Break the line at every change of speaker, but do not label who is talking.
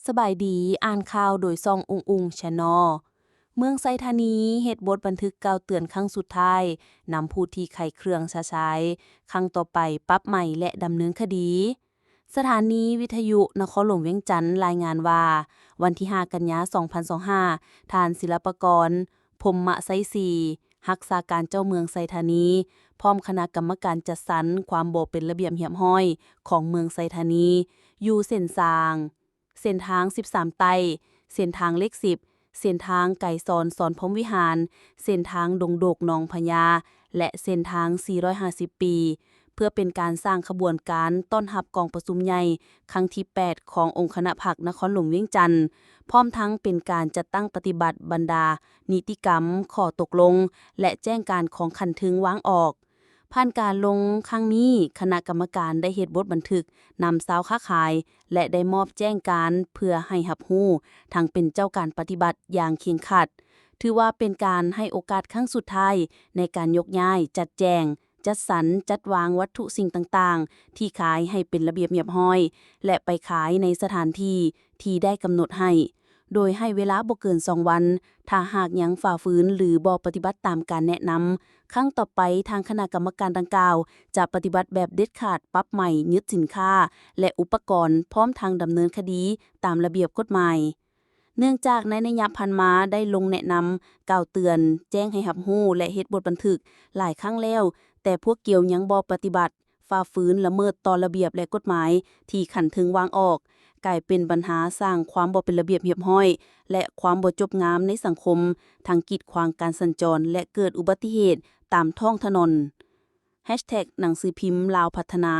สบายดีอ่านข่าวโดยซ่องอุงแชนนลเมืองไซธานีเฮ็ดบทบันทึกกล่าวเตือนครั้งสุดท้ายนำผู้ที่ไขเครื่องช้าใช้ครั้งต่อไปปรับใหม่และดำเนินคดี สถานีวิทยุนครหลวงเวียงจันทน์รายงานว่า วันที่ 5 กันยายน 2025ทานศิลปากร พรหมไสศรีรักษาการเจ้าเมืองไซธานี พร้อมคณะกรรมการจัดสรรความบ่เป็นระเบียบเรียบร้อยของเมืองไซธานี อยู่เส้นสร้าง เส้นทาง 13 ไต้ เส้นทางเลข 10 เส้นทางไก่ซอนสอนพรหมวิหาร เส้นทางดงโดกหนองพญา และเส้นทาง 450 ปี เพื่อเป็นการสร้างขบวนการต้อนรับกองประชุมใหญ่ครั้งที่ 8 ขององค์คณะผักนครหลวงเวียงจันทน์ พร้อมทั้งเป็นการจัดตั้งปฏิบัติบรรดา นิติกรรม ข้อตกลง และแจ้งการของขันทึงวางออก ผ่านการลงครั้งนี้ คณะกรรมการได้เฮ็ดบทบันทึกนำชาวค้าขาย และได้มอบแจ้งการเพื่อให้รับรู้ทั้งเป็นเจ้าการปฏิบัติอย่างเคร่งครัด ถือว่าเป็นการให้โอกาสครั้งสุดท้ายในการยกย้าย จัดแจง จัดสรร จัดวางวัตถุสิ่งต่างๆ ที่ขายให้เป็นระเบียบเรียบร้อย และไปขายในสถานที่ที่ได้กำหนดให้ โดยให้เวลาบ่เกิน 2 วัน ถ้าหากยังฝ่าฝืนหรือบ่ปฏิบัติตามการแนะนำ ครั้งต่อไปทางคณะกรรมการดังกล่าวจะปฏิบัติแบบเด็ดขาด ปรับใหม่ ยึดสินค้า และอุปกรณ์พร้อมทางดำเนินคดีตามระเบียบกฎหมาย เนื่องจากในระยะผ่านมาได้ลงแนะนำกล่าวเตือน แจ้งให้รับรู้และเฮ็ดบทบันทึกหลายครั้งแล้ว แต่พวกเกี่ยวยังบ่ปฏิบัติ ฝ่าฝืนละเมิดต่อระเบียบและกฎหมายที่ขันถึงวางออก กลายเป็นปัญหาสร้างความบ่เป็นระเบียบเรียบร้อย และความบ่จบงามในสังคม ทั้งกีดขวางการสัญจรและเกิดอุบัติเหตุตามท้องถนน #หนังสือพิมพ์ลาวพัฒนา